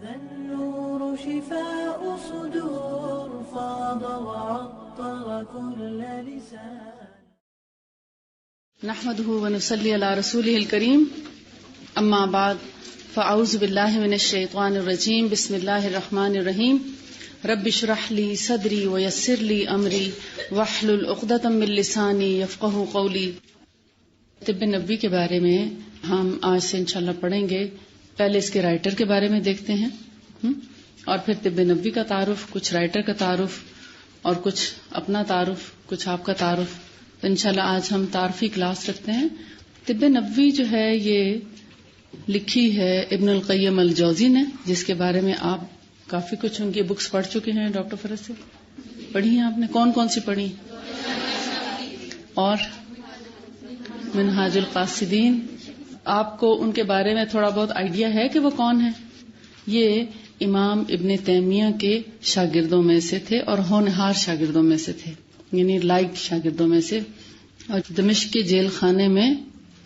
هذا النور شفاء صدور فاض وعطر كل لسان. نحمده ونصلي على رسوله الكريم. اما بعد فاعوذ بالله من الشیطان الرجیم. بسم اللہ الرحمن الرحیم. رب اشرح لي صدری ويسر لي امری واحلل عقدۃ من لسانی یفقهوا قولی. طب نبوی کے بارے میں ہم آج سے انشاءاللہ پڑھیں گے. پہلے اس کے رائٹر کے بارے میں دیکھتے ہیں اور پھر طب نبوی کا تعارف، کچھ رائٹر کا تعارف اور کچھ اپنا تعارف، کچھ آپ کا تعارف. تو انشاءاللہ آج ہم تعارفی کلاس رکھتے ہیں. طب نبوی جو ہے یہ لکھی ہے ابن القیم الجوزی نے، جس کے بارے میں آپ کافی کچھ ان کی بکس پڑھ چکے ہیں. ڈاکٹر فرز سے پڑھی ہیں آپ نے؟ کون کون سی پڑھی؟ اور منہاج القاصدین. آپ کو ان کے بارے میں تھوڑا بہت آئیڈیا ہے کہ وہ کون ہیں؟ یہ امام ابن تیمیہ کے شاگردوں میں سے تھے اور ہونہار شاگردوں میں سے تھے، یعنی لائق شاگردوں میں سے. اور دمشق کے جیل خانے میں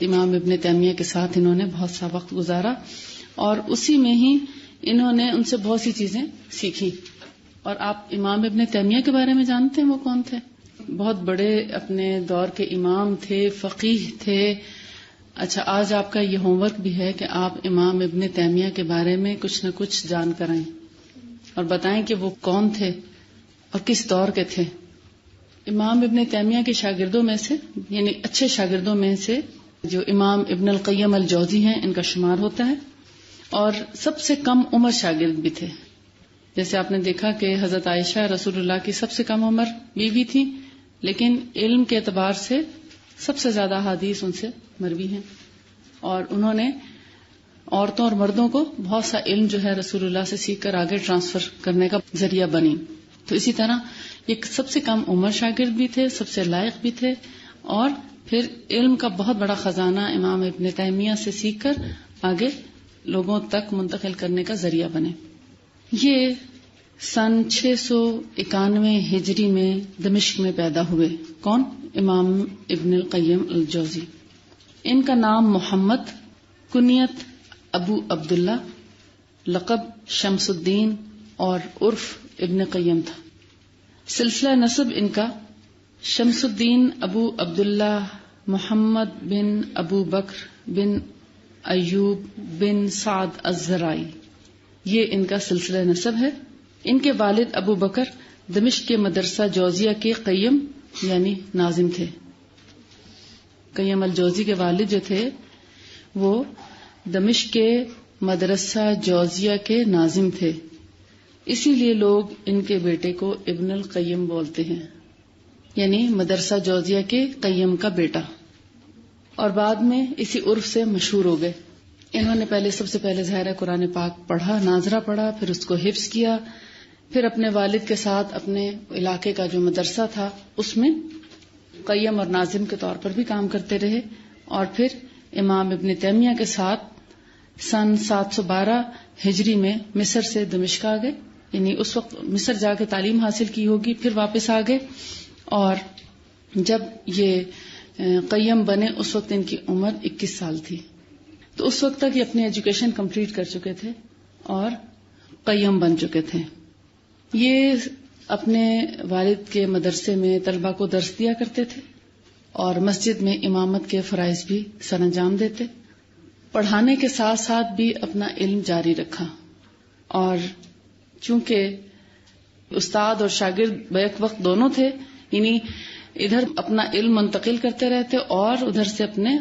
امام ابن تیمیہ کے ساتھ انہوں نے بہت سا وقت گزارا اور اسی میں ہی انہوں نے ان سے بہت سی چیزیں سیکھی. اور آپ امام ابن تیمیہ کے بارے میں جانتے ہیں وہ کون تھے؟ بہت بڑے اپنے دور کے امام تھے، فقیہ تھے. اچھا، آج آپ کا یہ ہوم ورک بھی ہے کہ آپ امام ابن تیمیہ کے بارے میں کچھ نہ کچھ جان کر آئیں اور بتائیں کہ وہ کون تھے اور کس دور کے تھے. امام ابن تیمیہ کے شاگردوں میں سے، یعنی اچھے شاگردوں میں سے جو امام ابن القیم الجوزی ہیں، ان کا شمار ہوتا ہے. اور سب سے کم عمر شاگرد بھی تھے. جیسے آپ نے دیکھا کہ حضرت عائشہ رسول اللہ کی سب سے کم عمر بیوی تھی، لیکن علم کے اعتبار سے سب سے زیادہ حدیث ان سے مروی ہیں. اور انہوں نے عورتوں اور مردوں کو بہت سا علم جو ہے رسول اللہ سے سیکھ کر آگے ٹرانسفر کرنے کا ذریعہ بنی. تو اسی طرح یہ سب سے کم عمر شاگرد بھی تھے، سب سے لائق بھی تھے، اور پھر علم کا بہت بڑا خزانہ امام ابن تیمیہ سے سیکھ کر آگے لوگوں تک منتقل کرنے کا ذریعہ بنے. یہ سن 691 ہجری میں دمشق میں پیدا ہوئے. کون؟ امام ابن القیم الجوزی. ان کا نام محمد، کنیت ابو عبداللہ، لقب شمس الدین اور عرف ابن قیم تھا. سلسلہ نسب ان کا شمس الدین ابو عبداللہ محمد بن ابو بکر بن ایوب بن سعد الزرائی، یہ ان کا سلسلہ نسب ہے. ان کے والد ابو بکر دمشق کے مدرسہ جوزیہ کے قیم یعنی ناظم تھے. قیم الجوزی کے والد جو تھے وہ دمشق کے مدرسہ جوزیہ کے ناظم تھے، اسی لیے لوگ ان کے بیٹے کو ابن القیم بولتے ہیں، یعنی مدرسہ جوزیہ کے قیم کا بیٹا. اور بعد میں اسی عرف سے مشہور ہو گئے. انہوں نے سب سے پہلے ظاہر قرآن پاک پڑھا، ناظرہ پڑھا، پھر اس کو حفظ کیا، پھر اپنے والد کے ساتھ اپنے علاقے کا جو مدرسہ تھا اس میں قیم اور ناظم کے طور پر بھی کام کرتے رہے. اور پھر امام ابن تیمیہ کے ساتھ سن 712 ہجری میں مصر سے دمشق آ گئے، یعنی اس وقت مصر جا کے تعلیم حاصل کی ہوگی، پھر واپس آ گئے. اور جب یہ قیم بنے اس وقت ان کی عمر 21 سال تھی. تو اس وقت تک یہ اپنی ایجوکیشن کمپلیٹ کر چکے تھے اور قیم بن چکے تھے. یہ اپنے والد کے مدرسے میں طلبہ کو درس دیا کرتے تھے اور مسجد میں امامت کے فرائض بھی سر انجام دیتے. پڑھانے کے ساتھ ساتھ بھی اپنا علم جاری رکھا، اور چونکہ استاد اور شاگرد بیک وقت دونوں تھے، یعنی ادھر اپنا علم منتقل کرتے رہتے اور ادھر سے اپنے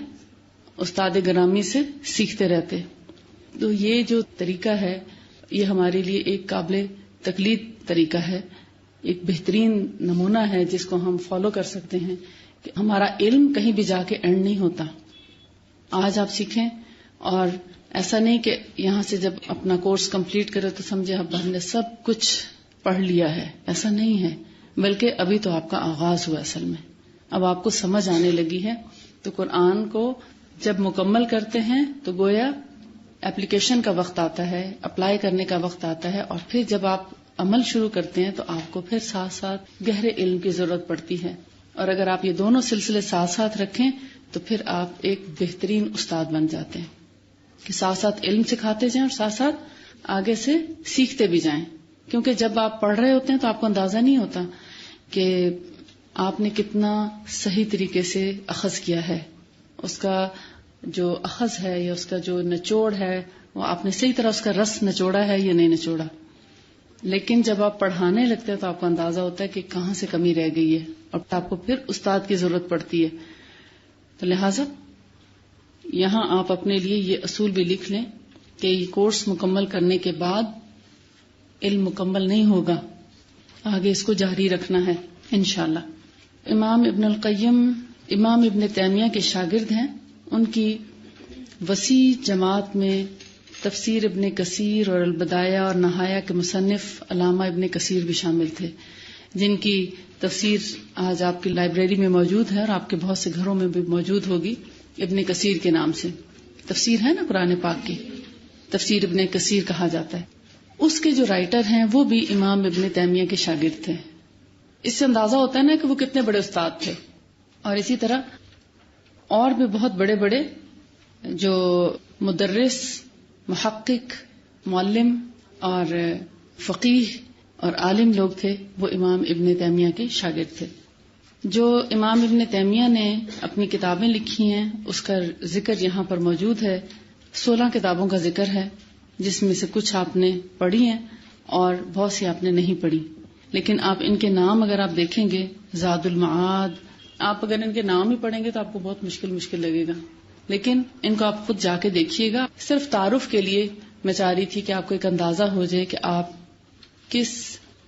استاد گرامی سے سیکھتے رہتے. تو یہ جو طریقہ ہے یہ ہمارے لیے ایک قابل تقلید طریقہ ہے، ایک بہترین نمونہ ہے جس کو ہم فالو کر سکتے ہیں کہ ہمارا علم کہیں بھی جا کے اینڈ نہیں ہوتا. آج آپ سیکھیں اور ایسا نہیں کہ یہاں سے جب اپنا کورس کمپلیٹ کرے تو سمجھے اب ہم نے سب کچھ پڑھ لیا ہے. ایسا نہیں ہے، بلکہ ابھی تو آپ کا آغاز ہوا. اصل میں اب آپ کو سمجھ آنے لگی ہے. تو قرآن کو جب مکمل کرتے ہیں تو گویا اپلیکیشن کا وقت آتا ہے، اپلائی کرنے کا وقت آتا ہے، اور پھر جب آپ عمل شروع کرتے ہیں تو آپ کو پھر ساتھ ساتھ گہرے علم کی ضرورت پڑتی ہے. اور اگر آپ یہ دونوں سلسلے ساتھ ساتھ رکھیں تو پھر آپ ایک بہترین استاد بن جاتے ہیں کہ ساتھ ساتھ علم سکھاتے جائیں اور ساتھ ساتھ آگے سے سیکھتے بھی جائیں، کیونکہ جب آپ پڑھ رہے ہوتے ہیں تو آپ کو اندازہ نہیں ہوتا کہ آپ نے کتنا صحیح طریقے سے اخذ کیا ہے، اس کا جو اخذ ہے یا اس کا جو نچوڑ ہے وہ آپ نے صحیح طرح اس کا رس نچوڑا ہے یا نہیں نچوڑا. لیکن جب آپ پڑھانے لگتے ہیں تو آپ کو اندازہ ہوتا ہے کہ کہاں سے کمی رہ گئی ہے اور آپ کو پھر استاد کی ضرورت پڑتی ہے. تو لہٰذا یہاں آپ اپنے لیے یہ اصول بھی لکھ لیں کہ یہ کورس مکمل کرنے کے بعد علم مکمل نہیں ہوگا، آگے اس کو جاری رکھنا ہے انشاءاللہ. امام ابن القیم امام ابن تیمیہ کے شاگرد ہیں. ان کی وسیع جماعت میں تفسیر ابن کثیر اور البدایہ اور نہایہ کے مصنف علامہ ابن کثیر بھی شامل تھے، جن کی تفسیر آج آپ کی لائبریری میں موجود ہے اور آپ کے بہت سے گھروں میں بھی موجود ہوگی. ابن کثیر کے نام سے تفسیر ہے نا قرآن پاک کی، تفسیر ابن کثیر کہا جاتا ہے. اس کے جو رائٹر ہیں وہ بھی امام ابن تیمیہ کے شاگرد تھے. اس سے اندازہ ہوتا ہے نا کہ وہ کتنے بڑے استاد تھے. اور اسی طرح اور بھی بہت بڑے بڑے جو مدرس، محقق، معلم اور فقیہ اور عالم لوگ تھے وہ امام ابن تیمیہ کے شاگرد تھے. جو امام ابن تیمیہ نے اپنی کتابیں لکھی ہیں اس کا ذکر یہاں پر موجود ہے. 16 کتابوں کا ذکر ہے، جس میں سے کچھ آپ نے پڑھی ہیں اور بہت سی آپ نے نہیں پڑھی. لیکن آپ ان کے نام اگر آپ دیکھیں گے، زاد المعاد، آپ اگر ان کے نام ہی پڑھیں گے تو آپ کو بہت مشکل لگے گا، لیکن ان کو آپ خود جا کے دیکھیے گا. صرف تعارف کے لیے میں چاہ رہی تھی کہ آپ کو ایک اندازہ ہو جائے کہ آپ کس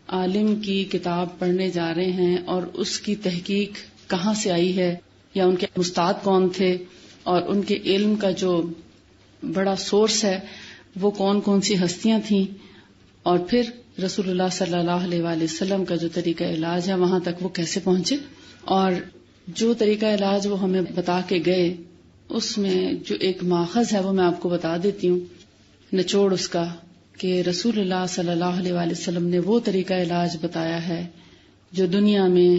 عالم کی کتاب پڑھنے جا رہے ہیں اور اس کی تحقیق کہاں سے آئی ہے، یا ان کے استاد کون تھے اور ان کے علم کا جو بڑا سورس ہے وہ کون کون سی ہستیاں تھیں، اور پھر رسول اللہ صلی اللہ علیہ وآلہ وسلم کا جو طریقہ علاج ہے وہاں تک وہ کیسے پہنچے. اور جو طریقہ علاج وہ ہمیں بتا کے گئے اس میں جو ایک ماخذ ہے وہ میں آپ کو بتا دیتی ہوں، نچوڑ اس کا، کہ رسول اللہ صلی اللہ علیہ وآلہ وسلم نے وہ طریقہ علاج بتایا ہے جو دنیا میں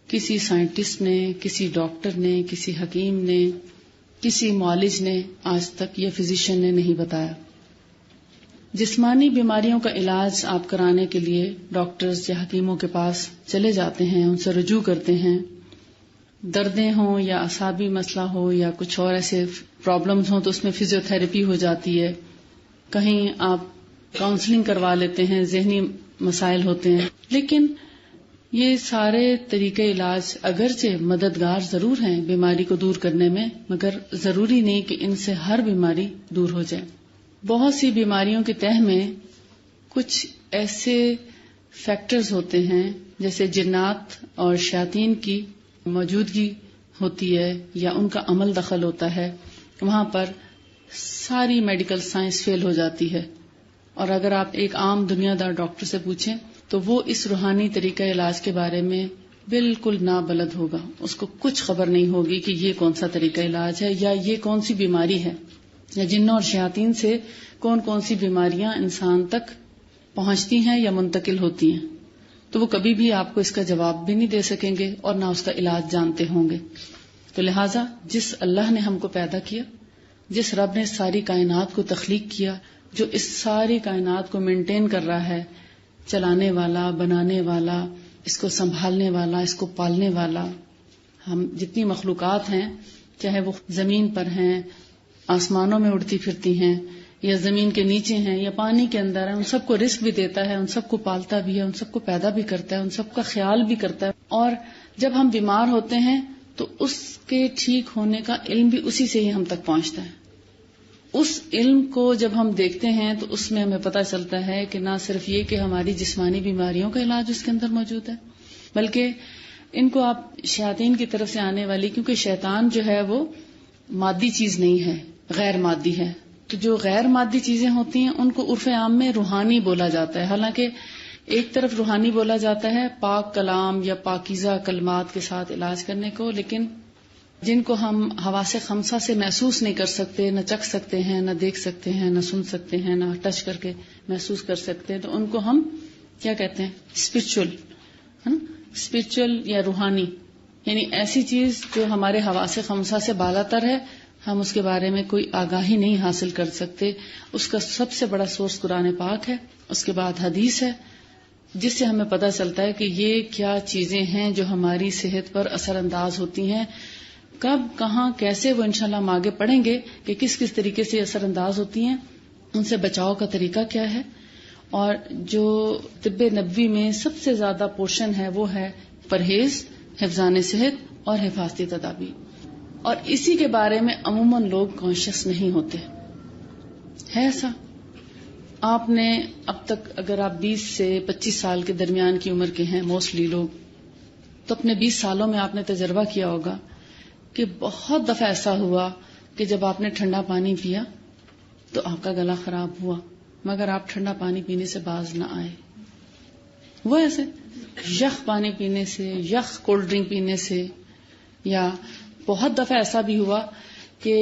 کسی سائنٹسٹ نے، کسی ڈاکٹر نے، کسی حکیم نے، کسی معالج نے آج تک یا فزیشین نے نہیں بتایا. جسمانی بیماریوں کا علاج آپ کرانے کے لیے ڈاکٹرز یا حکیموں کے پاس چلے جاتے ہیں، ان سے رجوع کرتے ہیں. دردیں ہوں یا اعصابی مسئلہ ہو یا کچھ اور ایسے پرابلمز ہوں تو اس میں فزیو تھراپی ہو جاتی ہے. کہیں آپ کاؤنسلنگ کروا لیتے ہیں، ذہنی مسائل ہوتے ہیں. لیکن یہ سارے طریقے علاج اگرچہ مددگار ضرور ہیں بیماری کو دور کرنے میں، مگر ضروری نہیں کہ ان سے ہر بیماری دور ہو جائے. بہت سی بیماریوں کے تہ میں کچھ ایسے فیکٹرز ہوتے ہیں جیسے جنات اور شیاطین کی موجودگی ہوتی ہے یا ان کا عمل دخل ہوتا ہے، وہاں پر ساری میڈیکل سائنس فیل ہو جاتی ہے. اور اگر آپ ایک عام دنیا دار ڈاکٹر سے پوچھیں تو وہ اس روحانی طریقہ علاج کے بارے میں بالکل نابلد ہوگا. اس کو کچھ خبر نہیں ہوگی کہ یہ کون سا طریقہ علاج ہے یا یہ کون سی بیماری ہے، یا جنوں اور شیاطین سے کون کون سی بیماریاں انسان تک پہنچتی ہیں یا منتقل ہوتی ہیں. تو وہ کبھی بھی آپ کو اس کا جواب بھی نہیں دے سکیں گے اور نہ اس کا علاج جانتے ہوں گے. تو لہٰذا جس اللہ نے ہم کو پیدا کیا، جس رب نے ساری کائنات کو تخلیق کیا، جو اس ساری کائنات کو مینٹین کر رہا ہے، چلانے والا، بنانے والا، اس کو سنبھالنے والا، اس کو پالنے والا، ہم جتنی مخلوقات ہیں، چاہے وہ زمین پر ہیں، آسمانوں میں اڑتی پھرتی ہیں، یا زمین کے نیچے ہیں یا پانی کے اندر ہیں، ان سب کو رزق بھی دیتا ہے، ان سب کو پالتا بھی ہے، ان سب کو پیدا بھی کرتا ہے، ان سب کا خیال بھی کرتا ہے. اور جب ہم بیمار ہوتے ہیں تو اس کے ٹھیک ہونے کا علم بھی اسی سے ہی ہم تک پہنچتا ہے. اس علم کو جب ہم دیکھتے ہیں تو اس میں ہمیں پتہ چلتا ہے کہ نہ صرف یہ کہ ہماری جسمانی بیماریوں کا علاج اس کے اندر موجود ہے، بلکہ ان کو آپ شیاطین کی طرف سے آنے والی، کیونکہ شیطان جو ہے وہ مادی چیز نہیں ہے، غیر مادی ہے. تو جو غیر مادی چیزیں ہوتی ہیں ان کو عرف عام میں روحانی بولا جاتا ہے. حالانکہ ایک طرف روحانی بولا جاتا ہے پاک کلام یا پاکیزہ کلمات کے ساتھ علاج کرنے کو، لیکن جن کو ہم حواس خمسہ سے محسوس نہیں کر سکتے، نہ چکھ سکتے ہیں، نہ دیکھ سکتے ہیں، نہ سن سکتے ہیں، نہ ٹچ کر کے محسوس کر سکتے ہیں، تو ان کو ہم کیا کہتے ہیں؟ اسپرچل، ہے نا، اسپرچل یا روحانی، یعنی ایسی چیز جو ہمارے حواس خمسہ سے بالا تر ہے، ہم اس کے بارے میں کوئی آگاہی نہیں حاصل کر سکتے. اس کا سب سے بڑا سورس قرآن پاک ہے، اس کے بعد حدیث ہے، جس سے ہمیں پتہ چلتا ہے کہ یہ کیا چیزیں ہیں جو ہماری صحت پر اثر انداز ہوتی ہیں، کب کہاں کیسے، وہ انشاءاللہ ہم آگے پڑھیں گے کہ کس کس طریقے سے اثر انداز ہوتی ہیں، ان سے بچاؤ کا طریقہ کیا ہے. اور جو طب نبوی میں سب سے زیادہ پورشن ہے وہ ہے پرہیز، حفظان صحت اور حفاظتی تدابیر، اور اسی کے بارے میں عموماً لوگ کانشیس نہیں ہوتے. ہے ایسا؟ آپ نے اب تک اگر آپ 20 سے 25 سال کے درمیان کی عمر کے ہیں موسٹلی لوگ، تو اپنے 20 سالوں میں آپ نے تجربہ کیا ہوگا کہ بہت دفعہ ایسا ہوا کہ جب آپ نے ٹھنڈا پانی پیا تو آپ کا گلا خراب ہوا، مگر آپ ٹھنڈا پانی پینے سے باز نہ آئے. وہ ایسے یخ پانی پینے سے، یخ کولڈ ڈرنک پینے سے، یا بہت دفعہ ایسا بھی ہوا کہ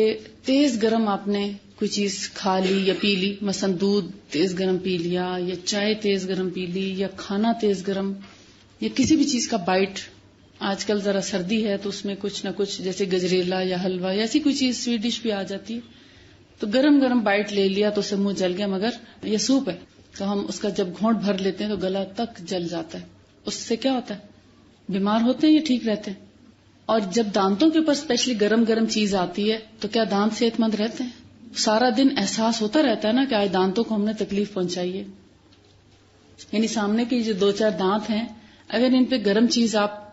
تیز گرم آپ نے کوئی چیز کھا لی یا پی لی، مثلا دودھ تیز گرم پی لیا، یا چائے تیز گرم پی لی، یا کھانا تیز گرم، یا کسی بھی چیز کا بائٹ. آج کل ذرا سردی ہے تو اس میں کچھ نہ کچھ جیسے گجریلا یا حلوہ یا ایسی کوئی چیز سویٹ ڈش بھی آ جاتی ہے، تو گرم گرم بائٹ لے لیا تو اسے منہ جل گیا. مگر یہ سوپ ہے تو ہم اس کا جب گھونٹ بھر لیتے ہیں تو گلا تک جل جاتا ہے. اس سے کیا ہوتا ہے؟ بیمار ہوتے ہیں یا ٹھیک رہتے ہیں؟ اور جب دانتوں کے اوپر اسپیشلی گرم گرم چیز آتی ہے تو کیا دانت صحت مند رہتے ہیں؟ سارا دن احساس ہوتا رہتا ہے نا کہ آج دانتوں کو ہم نے تکلیف پہنچائی ہے. یعنی سامنے کے جو 2-4 دانت ہیں، اگر ان پہ گرم چیز آپ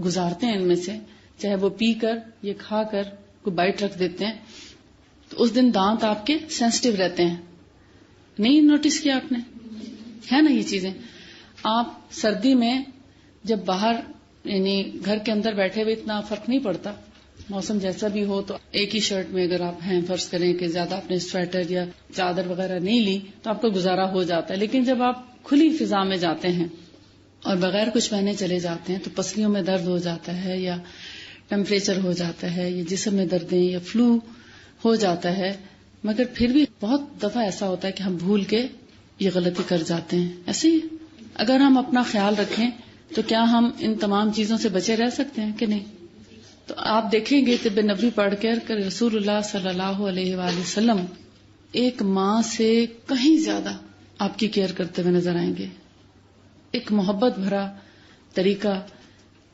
گزارتے ہیں، ان میں سے چاہے وہ پی کر یا کھا کر کوئی بائٹ رکھ دیتے ہیں، تو اس دن دانت آپ کے سینسٹیو رہتے ہیں. نہیں نوٹس کیا آپ نے؟ ہے نا یہ چیزیں. آپ سردی میں جب باہر یعنی گھر کے اندر بیٹھے ہوئے اتنا فرق نہیں پڑتا، موسم جیسا بھی ہو تو ایک ہی شرٹ میں اگر آپ ہیں، فرض کریں کہ زیادہ آپ نے سویٹر یا چادر وغیرہ نہیں لی تو آپ کا گزارا ہو جاتا ہے. لیکن جب آپ کھلی فضا میں جاتے ہیں اور بغیر کچھ پہنے چلے جاتے ہیں تو پسلیوں میں درد ہو جاتا ہے، یا ٹیمپریچر ہو جاتا ہے، یا جسم میں دردیں یا فلو ہو جاتا ہے. مگر پھر بھی بہت دفعہ ایسا ہوتا ہے کہ ہم بھول کے یہ غلطی کر جاتے ہیں. ایسے ہی اگر ہم اپنا خیال رکھیں تو کیا ہم ان تمام چیزوں سے بچے رہ سکتے ہیں کہ نہیں؟ تو آپ دیکھیں گے طب نبوی پڑھ کر کہ رسول اللہ صلی اللہ علیہ وآلہ وسلم ایک ماں سے کہیں زیادہ آپ کی کیئر کرتے ہوئے نظر آئیں گے. ایک محبت بھرا طریقہ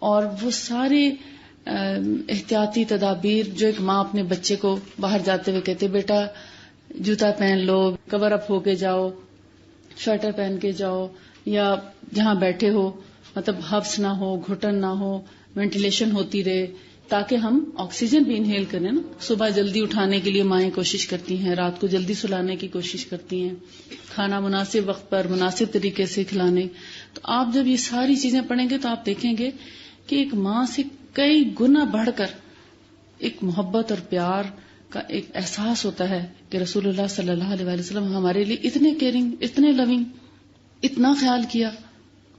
اور وہ سارے احتیاطی تدابیر جو ایک ماں اپنے بچے کو باہر جاتے ہوئے کہتے بیٹا جوتا پہن لو، کور اپ ہو کے جاؤ، سویٹر پہن کے جاؤ، یا جہاں بیٹھے ہو مطلب حبس نہ ہو، گھٹن نہ ہو، وینٹیلیشن ہوتی رہے تاکہ ہم آکسیجن بھی انہیل کریں نا. صبح جلدی اٹھانے کے لیے مائیں کوشش کرتی ہیں، رات کو جلدی سلانے کی کوشش کرتی ہیں، کھانا مناسب وقت پر مناسب طریقے سے کھلانے. تو آپ جب یہ ساری چیزیں پڑھیں گے تو آپ دیکھیں گے کہ ایک ماں سے کئی گنا بڑھ کر ایک محبت اور پیار کا ایک احساس ہوتا ہے کہ رسول اللہ صلی اللہ علیہ وسلم ہمارے لیے اتنے کیئرنگ، اتنے لونگ، اتنا خیال کیا.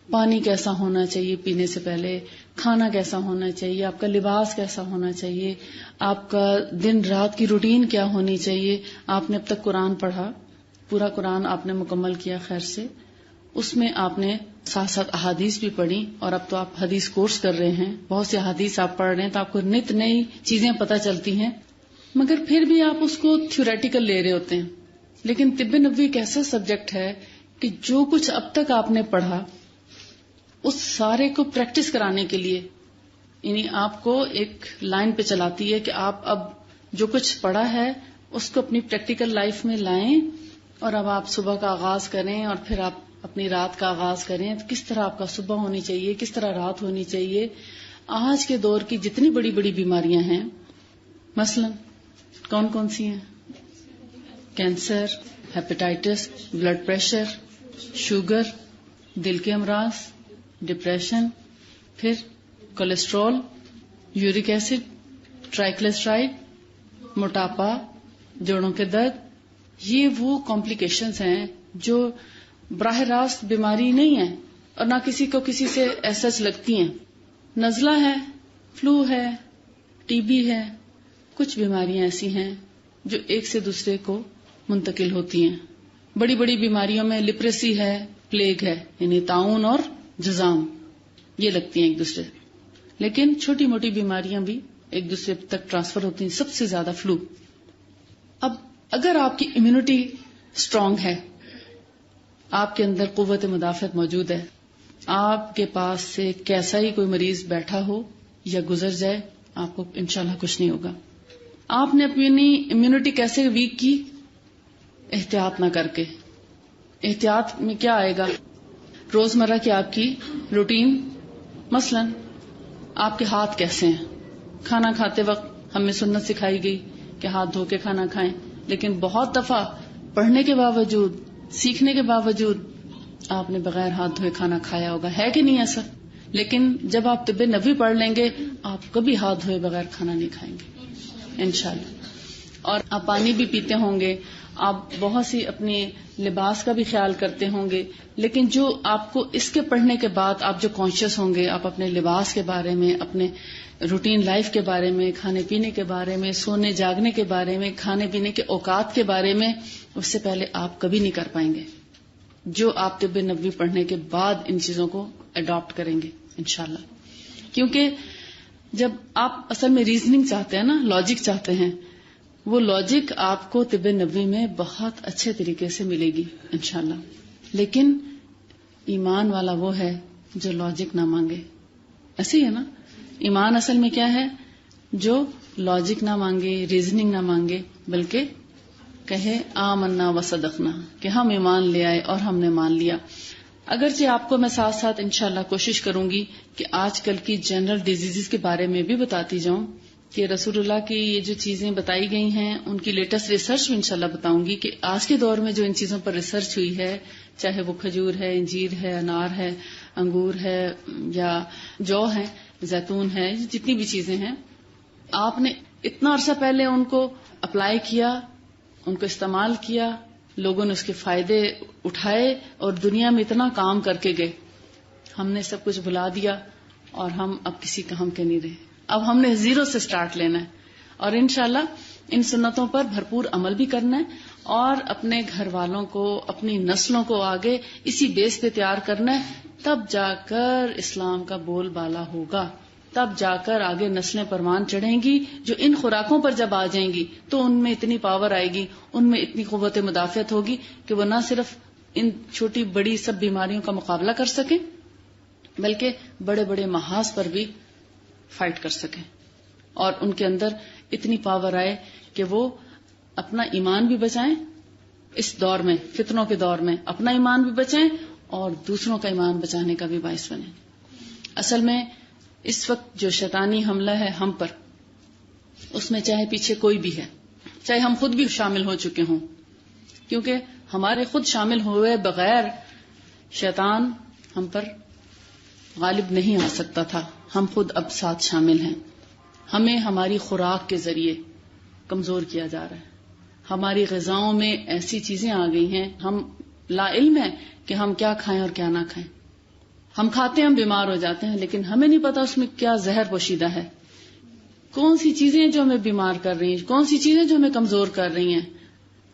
پانی کیسا ہونا چاہیے پینے سے پہلے، کھانا کیسا ہونا چاہیے، آپ کا لباس کیسا ہونا چاہیے، آپ کا دن رات کی روٹین کیا ہونی چاہیے. آپ نے اب تک قرآن پڑھا، پورا قرآن آپ نے مکمل کیا خیر سے، اس میں آپ نے ساتھ ساتھ احادیث بھی پڑھی، اور اب تو آپ حدیث کورس کر رہے ہیں، بہت سی احادیث آپ پڑھ رہے ہیں تو آپ کو نت نئی چیزیں پتہ چلتی ہیں. مگر پھر بھی آپ اس کو تھیوریٹیکل لے رہے ہوتے ہیں. لیکن طب نبوی ایک ایسا سبجیکٹ ہے کہ جو کچھ اب تک آپ نے پڑھا اس سارے کو پریکٹس کرانے کے لیے، یعنی آپ کو ایک لائن پہ چلاتی ہے کہ آپ اب جو کچھ پڑھا ہے اس کو اپنی پریکٹیکل لائف میں لائیں، اور اب آپ صبح کا آغاز کریں اور پھر آپ اپنی رات کا آغاز کریں. تو کس طرح آپ کا صبح ہونی چاہیے، کس طرح رات ہونی چاہیے. آج کے دور کی جتنی بڑی بڑی بیماریاں ہیں، مثلا کون کون سی ہیں؟ Cancer, hepatitis, blood pressure, sugar, دل کے امراض، ڈپریشن، پھر کولیسٹرول، یورک ایسڈ، ٹرائیکلسٹرائڈ، موٹاپا، جوڑوں کے درد. یہ وہ کمپلیکیشنز ہیں جو براہ راست بیماری نہیں ہے اور نہ کسی کو کسی سے ایسا لگتی ہیں. نزلہ ہے، فلو ہے، ٹی بی ہے، کچھ بیماریاں ایسی ہیں جو ایک سے دوسرے کو منتقل ہوتی ہیں. بڑی بڑی بیماریوں میں لیپریسی ہے، پلیگ ہے، یعنی طاعون اور جذام، یہ لگتی ہیں ایک دوسرے. لیکن چھوٹی موٹی بیماریاں بھی ایک دوسرے تک ٹرانسفر ہوتی ہیں، سب سے زیادہ فلو. اب اگر آپ کی امیونٹی اسٹرانگ ہے، آپ کے اندر قوت مدافعت موجود ہے، آپ کے پاس سے کیسا ہی کوئی مریض بیٹھا ہو یا گزر جائے، آپ کو انشاءاللہ کچھ نہیں ہوگا. آپ نے اپنی امیونٹی کیسے ویک کی؟ احتیاط نہ کر کے. احتیاط میں کیا آئے گا؟ روزمرہ کی آپ کی روٹین، مثلا آپ کے ہاتھ کیسے ہیں. کھانا کھاتے وقت ہمیں سنت سکھائی گئی کہ ہاتھ دھو کے کھانا کھائیں، لیکن بہت دفعہ پڑھنے کے باوجود، سیکھنے کے باوجود آپ نے بغیر ہاتھ دھوئے کھانا کھایا ہوگا، ہے کہ نہیں ایسا؟ لیکن جب آپ طب نبوی پڑھ لیں گے، آپ کبھی ہاتھ دھوئے بغیر کھانا نہیں کھائیں گے انشاءاللہ. اور آپ پانی بھی پیتے ہوں گے، آپ بہت سی اپنی لباس کا بھی خیال کرتے ہوں گے، لیکن جو آپ کو اس کے پڑھنے کے بعد آپ جو کانشیس ہوں گے، آپ اپنے لباس کے بارے میں، اپنے روٹین لائف کے بارے میں، کھانے پینے کے بارے میں، سونے جاگنے کے بارے میں، کھانے پینے کے اوقات کے بارے میں، اس سے پہلے آپ کبھی نہیں کر پائیں گے جو آپ طب نبوی پڑھنے کے بعد ان چیزوں کو اڈاپٹ کریں گے انشاءاللہ. کیونکہ جب آپ اصل میں ریزننگ چاہتے ہیں نا، لاجک چاہتے ہیں، وہ لاجک آپ کو طب نبوی میں بہت اچھے طریقے سے ملے گی انشاءاللہ. لیکن ایمان والا وہ ہے جو لاجک نہ مانگے. ایسے ہی ہے نا، ایمان اصل میں کیا ہے؟ جو لاجک نہ مانگے، ریزننگ نہ مانگے، بلکہ کہے آمنا وصدقنا، کہ ہم ایمان لے آئے اور ہم نے مان لیا. اگرچہ آپ کو میں ساتھ ساتھ انشاءاللہ کوشش کروں گی کہ آج کل کی جنرل ڈیزیز کے بارے میں بھی بتاتی جاؤں، کہ رسول اللہ کی یہ جو چیزیں بتائی گئی ہیں ان کی لیٹسٹ ریسرچ بھی انشاءاللہ بتاؤں گی کہ آج کے دور میں جو ان چیزوں پر ریسرچ ہوئی ہے، چاہے وہ کھجور ہے، انجیر ہے، انار ہے، انگور ہے، یا جو ہے، زیتون ہے، جتنی بھی چیزیں ہیں، آپ نے اتنا عرصہ پہلے ان کو اپلائی کیا، ان کو استعمال کیا، لوگوں نے اس کے فائدے اٹھائے اور دنیا میں اتنا کام کر کے گئے. ہم نے سب کچھ بھلا دیا اور ہم اب کسی کام کے نہیں رہے. اب ہم نے زیرو سے سٹارٹ لینا ہے اور انشاءاللہ ان سنتوں پر بھرپور عمل بھی کرنا ہے اور اپنے گھر والوں کو، اپنی نسلوں کو آگے اسی بیس پہ تیار کرنا ہے. تب جا کر اسلام کا بول بالا ہوگا، تب جا کر آگے نسلیں پروان چڑھیں گی. جو ان خوراکوں پر جب آ جائیں گی تو ان میں اتنی پاور آئے گی، ان میں اتنی قوت مدافعت ہوگی کہ وہ نہ صرف ان چھوٹی بڑی سب بیماریوں کا مقابلہ کر سکیں، بلکہ بڑے بڑے محاذ پر بھی فائٹ کر سکیں، اور ان کے اندر اتنی پاور آئے کہ وہ اپنا ایمان بھی بچائیں، اس دور میں، فتنوں کے دور میں اپنا ایمان بھی بچائیں اور دوسروں کا ایمان بچانے کا بھی باعث بنیں. اصل میں اس وقت جو شیطانی حملہ ہے ہم پر، اس میں چاہے پیچھے کوئی بھی ہے، چاہے ہم خود بھی شامل ہو چکے ہوں، کیونکہ ہمارے خود شامل ہوئے بغیر شیطان ہم پر غالب نہیں آ سکتا تھا. ہم خود اب ساتھ شامل ہیں. ہمیں ہماری خوراک کے ذریعے کمزور کیا جا رہا ہے. ہماری غذاؤں میں ایسی چیزیں آ گئی ہیں، ہم لا علم ہے کہ ہم کیا کھائیں اور کیا نہ کھائیں. ہم کھاتے ہیں، ہم بیمار ہو جاتے ہیں، لیکن ہمیں نہیں پتا اس میں کیا زہر پوشیدہ ہے. کون سی چیزیں جو ہمیں بیمار کر رہی ہیں، کون سی چیزیں جو ہمیں کمزور کر رہی ہیں.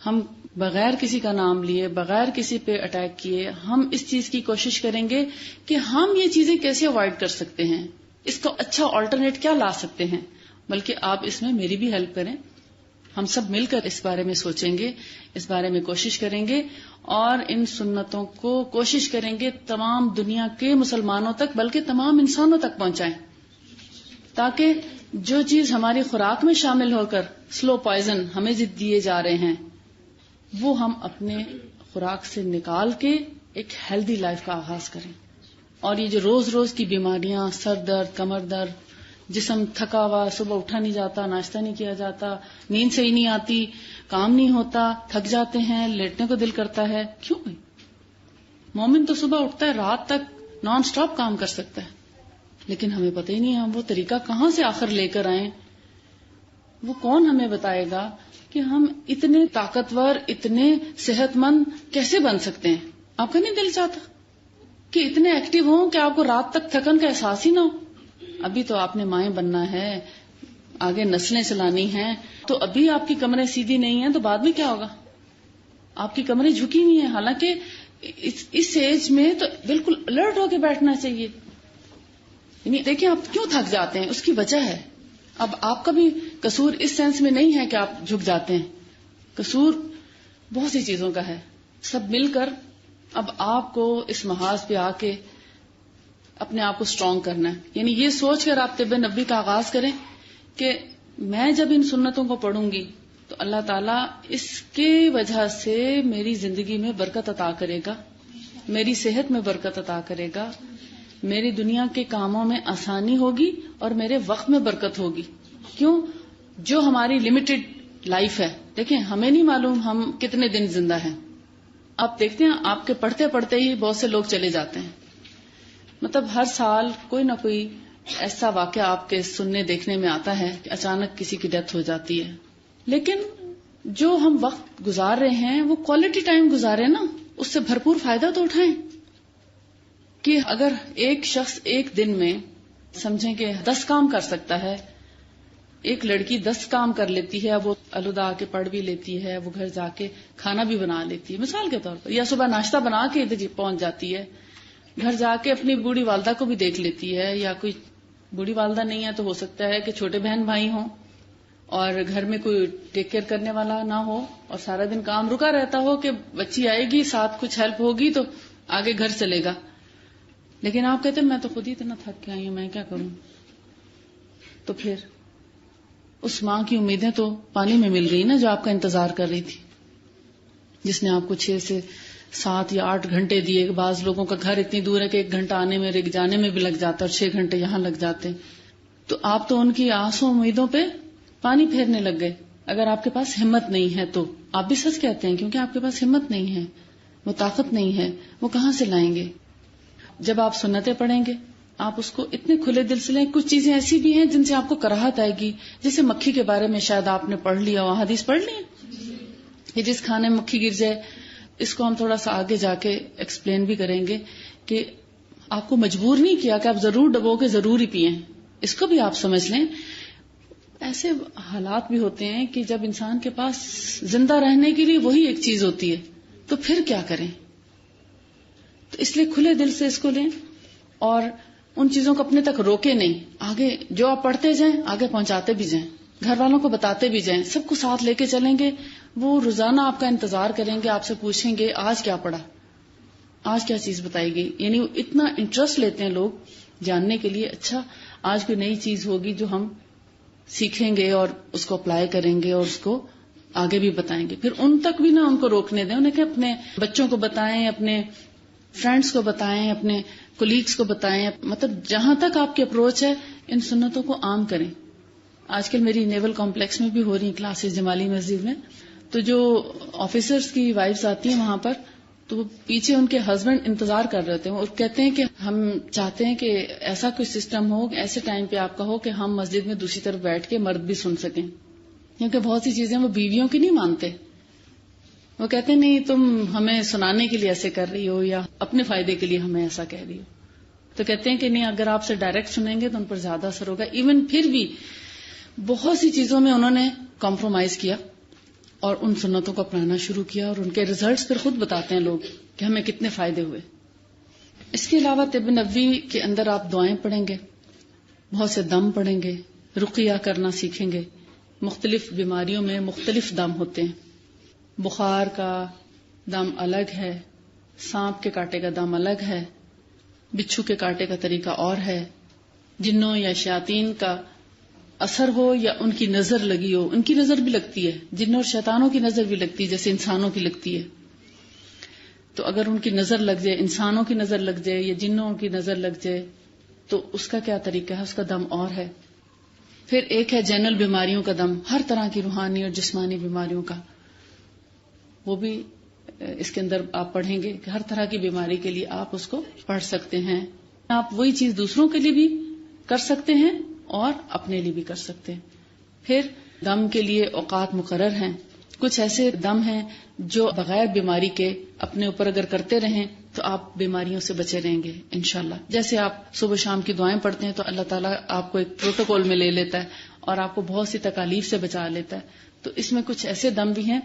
ہم بغیر کسی کا نام لیے، بغیر کسی پہ اٹیک کیے، ہم اس چیز کی کوشش کریں گے کہ ہم یہ چیزیں کیسے اوائڈ کر سکتے ہیں، اس کو اچھا آلٹرنیٹ کیا لا سکتے ہیں. بلکہ آپ اس میں میری بھی ہیلپ کریں. ہم سب مل کر اس بارے میں سوچیں گے، اس بارے میں کوشش کریں گے اور ان سنتوں کو کوشش کریں گے تمام دنیا کے مسلمانوں تک، بلکہ تمام انسانوں تک پہنچائیں، تاکہ جو چیز ہماری خوراک میں شامل ہو کر سلو پوائزن ہمیں دیے جا رہے ہیں، وہ ہم اپنے خوراک سے نکال کے ایک ہیلدی لائف کا آغاز کریں. اور یہ جو روز روز کی بیماریاں، سر درد، کمر درد، جسم تھکا ہوا، صبح اٹھا نہیں جاتا، ناشتہ نہیں کیا جاتا، نیند صحیح نہیں آتی، کام نہیں ہوتا، تھک جاتے ہیں، لیٹنے کو دل کرتا ہے، کیوں بھائی؟ مومن تو صبح اٹھتا ہے، رات تک نان سٹاپ کام کر سکتا ہے، لیکن ہمیں پتہ ہی نہیں ہے ہم وہ طریقہ کہاں سے آخر لے کر آئیں. وہ کون ہمیں بتائے گا کہ ہم اتنے طاقتور، اتنے صحت مند کیسے بن سکتے ہیں؟ آپ کا نہیں دل چاہتا کہ اتنے ایکٹیو ہوں کہ آپ کو رات تک تھکن کا احساس ہی نہ ہو؟ ابھی تو آپ نے مائیں بننا ہے، آگے نسلیں چلانی ہیں، تو ابھی آپ کی کمریں سیدھی نہیں ہیں تو بعد میں کیا ہوگا؟ آپ کی کمریں جھکی ہوئی ہیں، حالانکہ اس ایج میں تو بالکل الرٹ ہو کے بیٹھنا چاہیے. یعنی دیکھیں آپ کیوں تھک جاتے ہیں، اس کی وجہ ہے اب آپ کا بھی قصور اس سینس میں نہیں ہے کہ آپ جھک جاتے ہیں، قصور بہت سی چیزوں کا ہے، سب مل کر اب آپ کو اس محاذ پہ آ کے اپنے آپ کو اسٹرانگ کرنا ہے. یعنی یہ سوچ کر آپ طب نبوی کا آغاز کریں کہ میں جب ان سنتوں کو پڑھوں گی تو اللہ تعالیٰ اس کے وجہ سے میری زندگی میں برکت عطا کرے گا، میری صحت میں برکت عطا کرے گا، میری دنیا کے کاموں میں آسانی ہوگی اور میرے وقت میں برکت ہوگی. کیوں؟ جو ہماری لمیٹڈ لائف ہے، دیکھیں ہمیں نہیں معلوم ہم کتنے دن زندہ ہیں. آپ دیکھتے ہیں آپ کے پڑھتے پڑھتے ہی بہت سے لوگ چلے جاتے ہیں. مطلب ہر سال کوئی نہ کوئی ایسا واقعہ آپ کے سننے دیکھنے میں آتا ہے کہ اچانک کسی کی ڈیتھ ہو جاتی ہے. لیکن جو ہم وقت گزار رہے ہیں وہ کوالٹی ٹائم گزارے نا، اس سے بھرپور فائدہ تو اٹھائیں. کہ اگر ایک شخص ایک دن میں سمجھیں کہ 10 کام کر سکتا ہے، ایک لڑکی 10 کام کر لیتی ہے، وہ الہدا کے پڑھ بھی لیتی ہے، وہ گھر جا کے کھانا بھی بنا لیتی ہے مثال کے طور پر، یا صبح ناشتہ بنا کے ادھر پہنچ جاتی ہے، گھر جا کے اپنی بوڑھی والدہ کو بھی دیکھ لیتی ہے، یا کوئی بوڑھی والدہ نہیں ہے تو ہو سکتا ہے کہ چھوٹے بہن بھائی ہوں اور گھر میں کوئی ٹیک کیئر کرنے والا نہ ہو اور سارا دن کام رکا رہتا ہو کہ بچی آئے گی ساتھ کچھ ہیلپ ہوگی تو آگے گھر چلے گا. لیکن آپ کہتے ہیں میں تو خود ہی اتنا تھک کے آئی ہوں، میں کیا کروں؟ تو پھر اس ماں کی امیدیں تو پانی میں مل گئی نا جو آپ کا انتظار کر رہی تھی، جس نے آپ کو 6 سے 7 یا 8 گھنٹے دیے. بعض لوگوں کا گھر اتنی دور ہے کہ 1 گھنٹہ آنے میں جانے میں بھی لگ جاتا ہے اور 6 گھنٹے یہاں لگ جاتے. تو آپ تو ان کی آسوں امیدوں پہ پانی پھیرنے لگ گئے. اگر آپ کے پاس ہمت نہیں ہے تو آپ بھی سچ کہتے ہیں، کیونکہ آپ کے پاس ہمت نہیں ہے، وہ طاقت نہیں ہے، وہ کہاں سے لائیں گے؟ جب آپ سنتیں پڑھیں گے آپ اس کو اتنے کھلے دل سے لیں. کچھ چیزیں ایسی بھی ہیں جن سے آپ کو کراہت آئے گی، جیسے مکھی کے بارے میں شاید آپ نے پڑھ لیا وہاں حدیث پڑھ لی کہ جس کھانے میں مکھی گر جائے. اس کو ہم تھوڑا سا آگے جا کے ایکسپلین بھی کریں گے کہ آپ کو مجبور نہیں کیا کہ آپ ضرور ڈبو کے ضرور ہی پئیں، اس کو بھی آپ سمجھ لیں. ایسے حالات بھی ہوتے ہیں کہ جب انسان کے پاس زندہ رہنے کے لیے وہی ایک چیز ہوتی ہے تو پھر کیا کریں؟ تو اس لیے کھلے دل سے اس کو لیں اور ان چیزوں کو اپنے تک روکے نہیں، آگے جو آپ پڑھتے جائیں آگے پہنچاتے بھی جائیں، گھر والوں کو بتاتے بھی جائیں، سب کو ساتھ لے کے چلیں گے. وہ روزانہ آپ کا انتظار کریں گے، آپ سے پوچھیں گے آج کیا پڑھا، آج کیا چیز بتائی گئی. یعنی اتنا انٹرسٹ لیتے ہیں لوگ جاننے کے لیے، اچھا آج کوئی نئی چیز ہوگی جو ہم سیکھیں گے اور اس کو اپلائی کریں گے اور اس کو آگے بھی بتائیں گے. پھر ان تک بھی نہ ان کو روکنے دیں، انہیں کہ اپنے بچوں کو بتائیں، اپنے فرینڈز کو بتائیں، اپنے کولیگز کو بتائیں. مطلب جہاں تک آپ کی اپروچ ہے ان سنتوں کو عام کریں. آج کل میری نیول کمپلیکس میں بھی ہو رہی کلاسز جمالی مسجد میں، تو جو آفیسرز کی وائفز آتی ہیں وہاں پر تو وہ پیچھے ان کے ہسبینڈ انتظار کر رہے ہوتے ہیں اور کہتے ہیں کہ ہم چاہتے ہیں کہ ایسا کوئی سسٹم ہو، ایسے ٹائم پہ آپ کا ہو کہ ہم مسجد میں دوسری طرف بیٹھ کے مرد بھی سن سکیں، کیونکہ بہت سی چیزیں وہ بیویوں کی نہیں مانتے. وہ کہتے ہیں نہیں تم ہمیں سنانے کے لیے ایسے کر رہی ہو یا اپنے فائدے کے لیے ہمیں ایسا کہہ رہی ہو. تو کہتے ہیں کہ نہیں اگر آپ سے ڈائریکٹ سنیں گے تو ان پر زیادہ اثر ہوگا. ایون پھر بھی بہت سی چیزوں میں انہوں نے کمپرومائز کیا اور ان سنتوں کو اپنانا شروع کیا اور ان کے ریزلٹس پھر خود بتاتے ہیں لوگ کہ ہمیں کتنے فائدے ہوئے. اس کے علاوہ طب نبوی کے اندر آپ دعائیں پڑھیں گے، بہت سے دم پڑھیں گے، رقیہ کرنا سیکھیں گے. مختلف بیماریوں میں مختلف دم ہوتے ہیں. بخار کا دم الگ ہے، سانپ کے کاٹے کا دم الگ ہے، بچھو کے کاٹے کا طریقہ اور ہے. جنوں یا شیاطین کا اثر ہو یا ان کی نظر لگی ہو، ان کی نظر بھی لگتی ہے، جنوں اور شیطانوں کی نظر بھی لگتی ہے جیسے انسانوں کی لگتی ہے. تو اگر ان کی نظر لگ جائے، انسانوں کی نظر لگ جائے یا جنوں کی نظر لگ جائے تو اس کا کیا طریقہ ہے، اس کا دم اور ہے. پھر ایک ہے جنرل بیماریوں کا دم، ہر طرح کی روحانی اور جسمانی بیماریوں کا، وہ بھی اس کے اندر آپ پڑھیں گے کہ ہر طرح کی بیماری کے لیے آپ اس کو پڑھ سکتے ہیں. آپ وہی چیز دوسروں کے لیے بھی کر سکتے ہیں اور اپنے لیے بھی کر سکتے ہیں. پھر دم کے لیے اوقات مقرر ہیں. کچھ ایسے دم ہیں جو بغیر بیماری کے اپنے اوپر اگر کرتے رہیں تو آپ بیماریوں سے بچے رہیں گے انشاءاللہ. جیسے آپ صبح شام کی دعائیں پڑھتے ہیں تو اللہ تعالیٰ آپ کو ایک پروٹوکول میں لے لیتا ہے اور آپ کو بہت سی تکالیف سے بچا لیتا ہے. تو اس میں کچھ ایسے دم بھی ہیں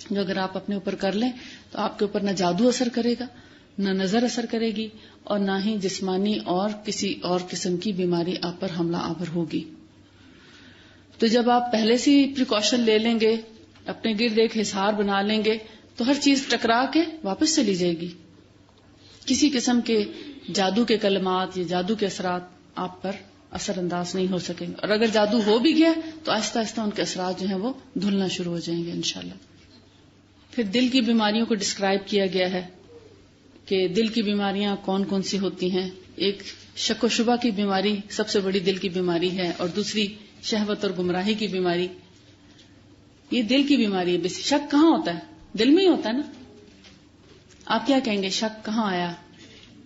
جو اگر آپ اپنے اوپر کر لیں تو آپ کے اوپر نہ جادو اثر کرے گا، نہ نظر اثر کرے گی اور نہ ہی جسمانی اور کسی اور قسم کی بیماری آپ پر حملہ آور ہوگی. تو جب آپ پہلے سے پریکاشن لے لیں گے، اپنے گرد ایک حصار بنا لیں گے، تو ہر چیز ٹکرا کے واپس چلی جائے گی. کسی قسم کے جادو کے کلمات یا جادو کے اثرات آپ پر اثر انداز نہیں ہو سکیں گے، اور اگر جادو ہو بھی گیا تو آہستہ آہستہ ان کے اثرات جو ہیں وہ دھلنا شروع ہو جائیں گے انشاءاللہ. پھر دل کی بیماریوں کو ڈسکرائب کیا گیا ہے کہ دل کی بیماریاں کون کون سی ہوتی ہیں. ایک شک و شبہ کی بیماری سب سے بڑی دل کی بیماری ہے، اور دوسری شہوت اور گمراہی کی بیماری. یہ دل کی بیماری ہے. بس شک کہاں ہوتا ہے؟ دل میں ہی ہوتا ہے نا. آپ کیا کہیں گے، شک کہاں آیا؟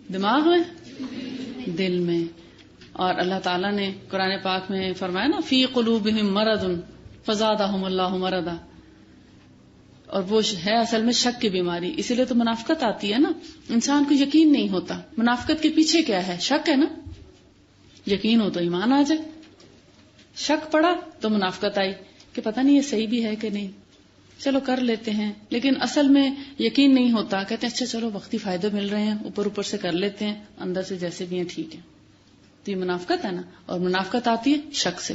دماغ میں؟ دل میں. اور اللہ تعالیٰ نے قرآن پاک میں فرمایا نا، فی قلوبہم مرض فزادہم اللہ مرضا. اور وہ ہے اصل میں شک کی بیماری. اسی لیے تو منافقت آتی ہے نا. انسان کو یقین نہیں ہوتا. منافقت کے پیچھے کیا ہے؟ شک ہے نا. یقین ہو تو ایمان آ جائے. شک پڑا تو منافقت آئی کہ پتہ نہیں یہ صحیح بھی ہے کہ نہیں، چلو کر لیتے ہیں. لیکن اصل میں یقین نہیں ہوتا، کہتے ہیں اچھا چلو وقتی فائدے مل رہے ہیں، اوپر سے کر لیتے ہیں، اندر سے جیسے بھی ہیں ٹھیک ہے. تو یہ منافقت ہے نا. اور منافقت آتی ہے شک سے.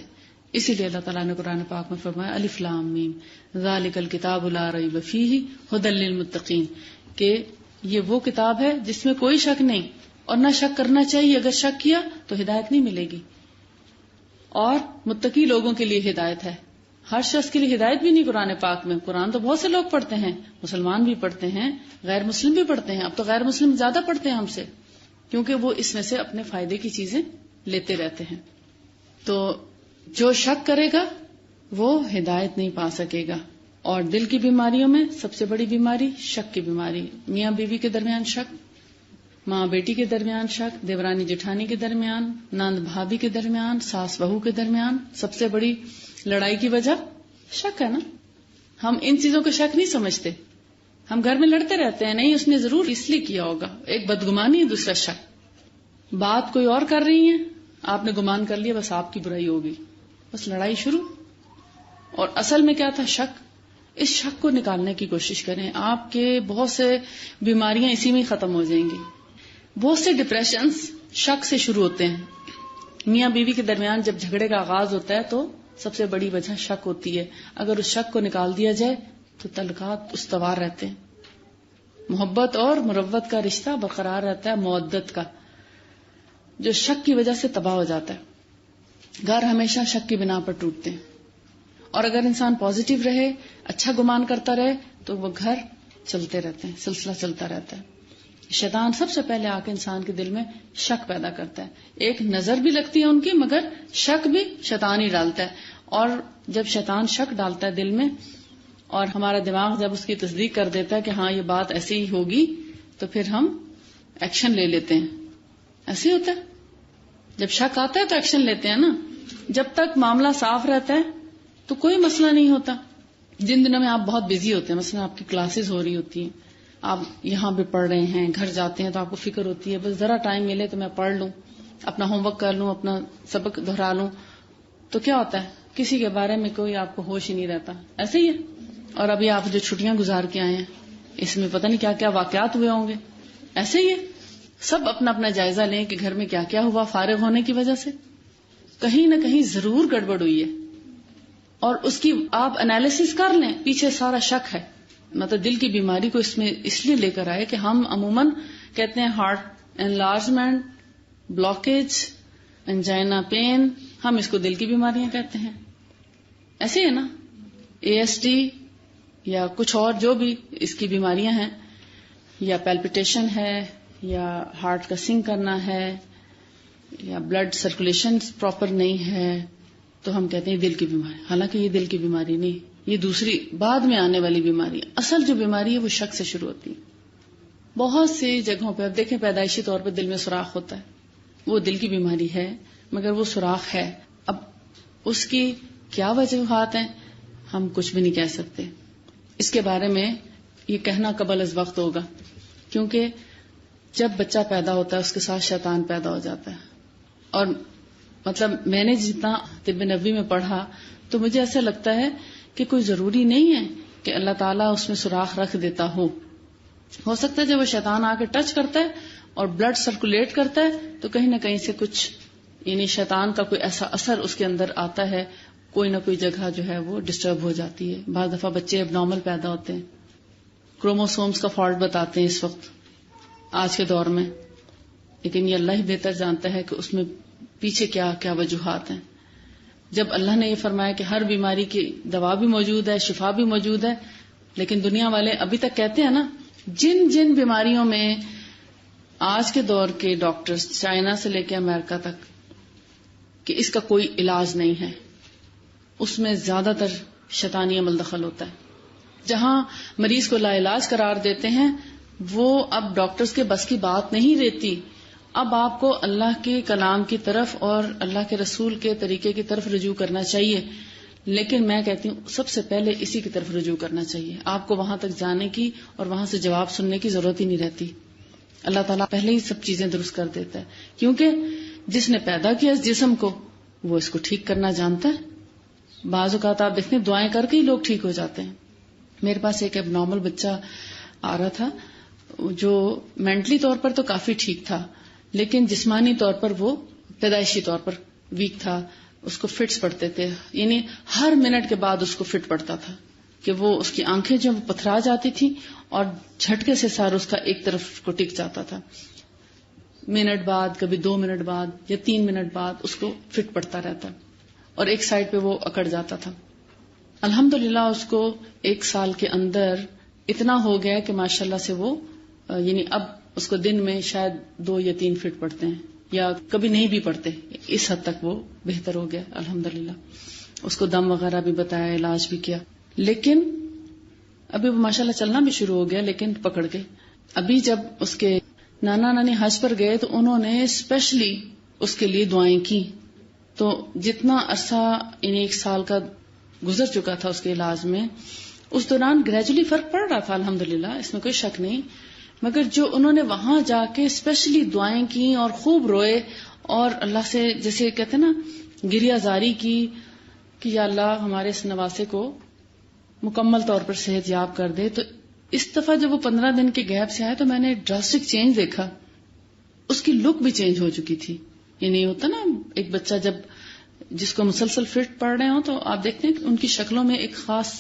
اسی لیے اللہ تعالیٰ نے قرآن پاک میں فرمایا الف لام میم ذالک الکتاب لا ریب فیہ ھدی للمتقین، کہ یہ وہ کتاب ہے جس میں کوئی شک نہیں اور نہ شک کرنا چاہیے. اگر شک کیا تو ہدایت نہیں ملے گی. اور متقی لوگوں کے لیے ہدایت ہے. ہر شخص کے لیے ہدایت بھی نہیں قرآن پاک میں. قرآن تو بہت سے لوگ پڑھتے ہیں، مسلمان بھی پڑھتے ہیں، غیر مسلم بھی پڑھتے ہیں. اب تو غیر مسلم زیادہ پڑھتے ہیں ہم سے، کیونکہ وہ اس میں سے اپنے فائدے کی چیزیں لیتے رہتے ہیں. تو جو شک کرے گا وہ ہدایت نہیں پا سکے گا. اور دل کی بیماریوں میں سب سے بڑی بیماری شک کی بیماری. میاں بیوی کے درمیان شک، ماں بیٹی کے درمیان شک، دیورانی جٹھانی کے درمیان، نند بھابھی کے درمیان، ساس بہو کے درمیان سب سے بڑی لڑائی کی وجہ شک ہے نا. ہم ان چیزوں کو شک نہیں سمجھتے. ہم گھر میں لڑتے رہتے ہیں، نہیں اس نے ضرور اس لیے کیا ہوگا. ایک بدگمانی ہے، دوسرا شک. بات کوئی اور کر رہی ہے، آپ نے گمان کر لیا بس آپ کی برائی ہوگی، بس لڑائی شروع. اور اصل میں کیا تھا؟ شک. اس شک کو نکالنے کی کوشش کریں. آپ کے بہت سے بیماریاں اسی میں ختم ہو جائیں گی. بہت سے ڈپریشنز شک سے شروع ہوتے ہیں. میاں بیوی کے درمیان جب جھگڑے کا آغاز ہوتا ہے تو سب سے بڑی وجہ شک ہوتی ہے. اگر اس شک کو نکال دیا جائے تو تعلقات استوار رہتے ہیں. محبت اور مروت کا رشتہ برقرار رہتا ہے، مودت کا. جو شک کی وجہ سے تباہ ہو جاتا ہے، گھر ہمیشہ شک کی بنا پر ٹوٹتے ہیں. اور اگر انسان پازیٹیو رہے، اچھا گمان کرتا رہے تو وہ گھر چلتے رہتے ہیں، سلسلہ چلتا رہتا ہے. شیطان سب سے پہلے آ کے انسان کے دل میں شک پیدا کرتا ہے. ایک نظر بھی لگتی ہے ان کی، مگر شک بھی شیطان ہی ڈالتا ہے. اور جب شیطان شک ڈالتا ہے دل میں اور ہمارا دماغ جب اس کی تصدیق کر دیتا ہے کہ ہاں یہ بات ایسی ہی ہوگی، تو پھر ہم ایکشن لے لیتے ہیں. ایسے ہی ہوتا ہے. جب شک آتا ہے تو ایکشن لیتے ہیں نا. جب تک معاملہ صاف رہتا ہے تو کوئی مسئلہ نہیں ہوتا. جن دنوں میں آپ بہت بزی ہوتے ہیں، مثلا آپ کی کلاسز ہو رہی ہوتی ہیں، آپ یہاں بھی پڑھ رہے ہیں، گھر جاتے ہیں تو آپ کو فکر ہوتی ہے بس ذرا ٹائم ملے تو میں پڑھ لوں، اپنا ہوم ورک کر لوں، اپنا سبق دہرا لوں. تو کیا ہوتا ہے؟ کسی کے بارے میں کوئی آپ کو ہوش ہی نہیں رہتا. ایسے ہی ہے. اور ابھی آپ جو چھٹیاں گزار کے آئے ہیں اس میں پتہ نہیں کیا کیا واقعات ہوئے ہوں گے. ایسے ہی ہے. سب اپنا اپنا جائزہ لیں کہ گھر میں کیا کیا ہوا. فارغ ہونے کی وجہ سے کہیں نہ کہیں ضرور گڑبڑ ہوئی ہے، اور اس کی آپ انالیسس کر لیں. پیچھے سارا شک ہے. مطلب دل کی بیماری کو اس میں اس لیے لے کر آئے کہ ہم عموماً کہتے ہیں heart enlargement, blockage, angina pain, ہم اس کو دل کی بیماریاں کہتے ہیں. ایسے ہے نا. ASD یا کچھ اور جو بھی اس کی بیماریاں ہیں، یا پیلپیٹیشن ہے، یا ہارٹ کا سنک کرنا ہے، یا بلڈ سرکولیشن پراپر نہیں ہے، تو ہم کہتے ہیں دل کی بیماری. حالانکہ یہ دل کی بیماری نہیں، یہ دوسری بعد میں آنے والی بیماری. اصل جو بیماری ہے وہ شک سے شروع ہوتی ہے. بہت سی جگہوں پہ اب دیکھیں پیدائشی طور پہ دل میں سوراخ ہوتا ہے، وہ دل کی بیماری ہے، مگر وہ سوراخ ہے. اب اس کی کیا وجوہات ہیں ہم کچھ بھی نہیں کہہ سکتے. اس کے بارے میں یہ کہنا قبل از وقت ہوگا، کیونکہ جب بچہ پیدا ہوتا ہے اس کے ساتھ شیطان پیدا ہو جاتا ہے. اور مطلب میں نے جتنا طب نبوی میں پڑھا تو مجھے ایسا لگتا ہے کہ کوئی ضروری نہیں ہے کہ اللہ تعالیٰ اس میں سوراخ رکھ دیتا ہو سکتا ہے جب وہ شیطان آ کے ٹچ کرتا ہے اور بلڈ سرکولیٹ کرتا ہے تو کہیں نہ کہیں سے کچھ یعنی شیطان کا کوئی ایسا اثر اس کے اندر آتا ہے کوئی نہ کوئی جگہ جو ہے وہ ڈسٹرب ہو جاتی ہے. بعض دفعہ بچے اب نارمل پیدا ہوتے ہیں, کروموسومز کا فالٹ بتاتے ہیں اس وقت آج کے دور میں, لیکن یہ اللہ ہی بہتر جانتا ہے کہ اس میں پیچھے کیا کیا وجوہات ہیں. جب اللہ نے یہ فرمایا کہ ہر بیماری کی دوا بھی موجود ہے, شفا بھی موجود ہے, لیکن دنیا والے ابھی تک کہتے ہیں نا, جن جن بیماریوں میں آج کے دور کے ڈاکٹرز چائنا سے لے کے امریکہ تک کہ اس کا کوئی علاج نہیں ہے, اس میں زیادہ تر شیطانی عمل دخل ہوتا ہے. جہاں مریض کو لا علاج قرار دیتے ہیں وہ اب ڈاکٹرز کے بس کی بات نہیں رہتی. اب آپ کو اللہ کے کلام کی طرف اور اللہ کے رسول کے طریقے کی طرف رجوع کرنا چاہیے, لیکن میں کہتی ہوں سب سے پہلے اسی کی طرف رجوع کرنا چاہیے. آپ کو وہاں تک جانے کی اور وہاں سے جواب سننے کی ضرورت ہی نہیں رہتی. اللہ تعالیٰ پہلے ہی سب چیزیں درست کر دیتا ہے, کیونکہ جس نے پیدا کیا اس جسم کو وہ اس کو ٹھیک کرنا جانتا ہے. بعض اوقات آپ دیکھیں دعائیں کر کے ہی لوگ ٹھیک ہو جاتے ہیں. میرے پاس ایک اب نارمل بچہ آ رہا تھا جو مینٹلی طور پر تو کافی ٹھیک تھا, لیکن جسمانی طور پر وہ پیدائشی طور پر ویک تھا. اس کو فٹس پڑتے تھے, یعنی ہر منٹ کے بعد اس کو فٹ پڑتا تھا کہ وہ اس کی آنکھیں جو پتھرا جاتی تھی اور جھٹکے سے سار اس کا ایک طرف کو ٹک جاتا تھا. منٹ بعد, کبھی 2 منٹ بعد یا 3 منٹ بعد اس کو فٹ پڑتا رہتا اور ایک سائڈ پہ وہ اکڑ جاتا تھا. الحمدللہ اس کو 1 سال کے اندر اتنا ہو گیا کہ ماشاءاللہ سے وہ یعنی اب اس کو دن میں شاید 2 یا 3 فٹ پڑتے ہیں, یا کبھی نہیں بھی پڑتے. اس حد تک وہ بہتر ہو گیا الحمدللہ. اس کو دم وغیرہ بھی بتایا, علاج بھی کیا, لیکن ابھی وہ ماشاءاللہ چلنا بھی شروع ہو گیا, لیکن پکڑ گئے. ابھی جب اس کے نانا نانی حج پر گئے تو انہوں نے اسپیشلی اس کے لیے دعائیں کی. تو جتنا عرصہ یعنی 1 سال کا گزر چکا تھا اس کے علاج میں, اس دوران گریجولی فرق پڑ رہا تھا الحمدللہ, اس میں کوئی شک نہیں. مگر جو انہوں نے وہاں جا کے اسپیشلی دعائیں کی اور خوب روئے اور اللہ سے جیسے کہتے ہیں نا گریہ زاری کی کہ یا اللہ ہمارے اس نواسے کو مکمل طور پر صحت یاب کر دے. تو اس دفعہ جب وہ 15 دن کے گیپ سے آئے تو میں نے ڈراسٹک چینج دیکھا. اس کی لک بھی چینج ہو چکی تھی. یہ نہیں ہوتا نا ایک بچہ جب جس کو مسلسل فٹ پڑ رہے ہوں تو آپ دیکھتے ہیں کہ ان کی شکلوں میں ایک خاص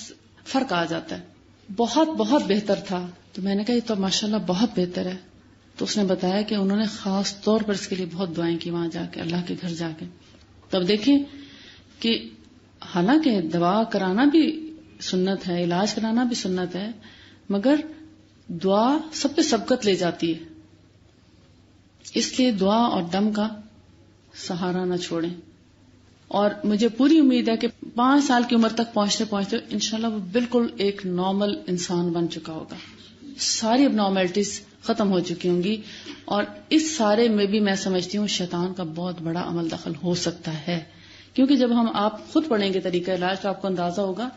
فرق آ جاتا ہے. بہت بہت بہتر تھا. تو میں نے کہا یہ تو ماشاءاللہ بہت بہتر ہے. تو اس نے بتایا کہ انہوں نے خاص طور پر اس کے لیے بہت دعائیں کی وہاں جا کے, اللہ کے گھر جا کے. تب دیکھیں کہ حالانکہ دوا کرانا بھی سنت ہے, علاج کرانا بھی سنت ہے, مگر دعا سب پہ سبقت لے جاتی ہے. اس لیے دعا اور دم کا سہارا نہ چھوڑیں. اور مجھے پوری امید ہے کہ 5 سال کی عمر تک پہنچتے پہنچتے انشاءاللہ وہ بالکل ایک نارمل انسان بن چکا ہوگا. ساری اب نارملٹیز ختم ہو چکی ہوں گی, اور اس سارے میں بھی میں سمجھتی ہوں شیطان کا بہت بڑا عمل دخل ہو سکتا ہے. کیونکہ جب ہم آپ خود پڑھیں گے طریقہ علاج تو آپ کو اندازہ ہوگا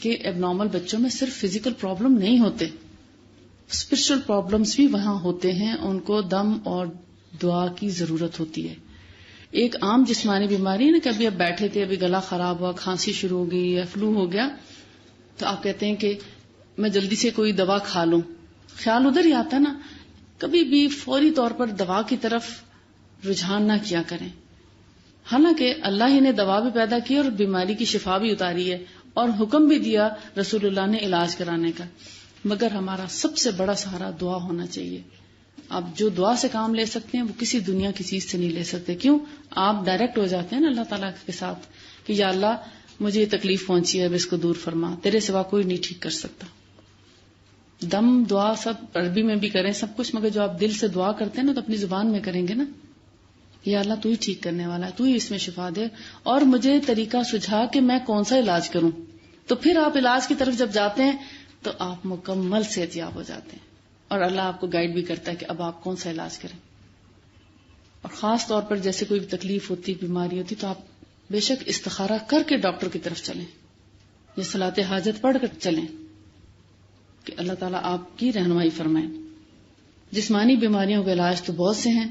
کہ اب نارمل بچوں میں صرف فزیکل پرابلم نہیں ہوتے, اسپرچل پرابلمس بھی وہاں ہوتے ہیں. ان کو دم اور دعا کی ضرورت ہوتی ہے. ایک عام جسمانی بیماری ہے نا کہ ابھی اب بیٹھے تھے, ابھی گلا خراب ہوا, کھانسی شروع ہو گئی یا فلو ہو گیا, تو آپ کہتے ہیں کہ میں جلدی سے کوئی دوا کھا لوں. خیال ادھر ہی آتا نا. کبھی بھی فوری طور پر دوا کی طرف رجحان نہ کیا کریں. حالانکہ اللہ ہی نے دوا بھی پیدا کی اور بیماری کی شفا بھی اتاری ہے اور حکم بھی دیا رسول اللہ نے علاج کرانے کا, مگر ہمارا سب سے بڑا سہارا دعا ہونا چاہیے. آپ جو دعا سے کام لے سکتے ہیں وہ کسی دنیا کی چیز سے نہیں لے سکتے. کیوں؟ آپ ڈائریکٹ ہو جاتے ہیں نا اللہ تعالیٰ کے ساتھ کہ یا اللہ مجھے یہ تکلیف پہنچی ہے, اب اس کو دور فرما, تیرے سوا کوئی نہیں ٹھیک کر سکتا. دم دعا سب عربی میں بھی کریں سب کچھ, مگر جو آپ دل سے دعا کرتے ہیں نا تو اپنی زبان میں کریں گے نا, یا اللہ تو ہی ٹھیک کرنے والا ہے, تو ہی اس میں شفا دے اور مجھے طریقہ سجھا کہ میں کون سا علاج کروں. تو پھر آپ علاج کی طرف جب جاتے ہیں تو آپ مکمل صحتیاب ہو جاتے ہیں, اور اللہ آپ کو گائیڈ بھی کرتا ہے کہ اب آپ کون سا علاج کریں. اور خاص طور پر جیسے کوئی تکلیف ہوتی, بیماری ہوتی, تو آپ بے شک استخارہ کر کے ڈاکٹر کی طرف چلیں یا صلاۃ حاجت پڑھ کر چلیں کہ اللہ تعالیٰ آپ کی رہنمائی فرمائیں. جسمانی بیماریوں کا علاج تو بہت سے ہیں,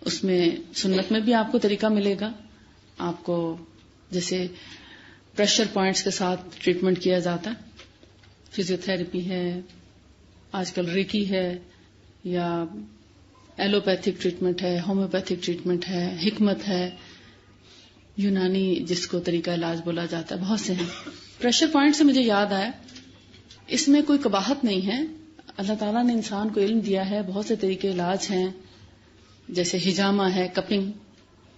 اس میں سنت میں بھی آپ کو طریقہ ملے گا. آپ کو جیسے پریشر پوائنٹس کے ساتھ ٹریٹمنٹ کیا جاتا ہے, فزیو تھراپی ہے, آج کل ریکی ہے, یا ایلوپیتھک ٹریٹمنٹ ہے, ہومیوپیتھک ٹریٹمنٹ ہے, حکمت ہے. یونانی جس کو طریقہ علاج بولا جاتا ہے، بہت سے ہیں. پریشر پوائنٹ سے مجھے یاد آیا، اس میں کوئی قباحت نہیں ہے. اللہ تعالیٰ نے انسان کو علم دیا ہے، بہت سے طریقے علاج ہیں، جیسے ہجامہ ہے، کپنگ،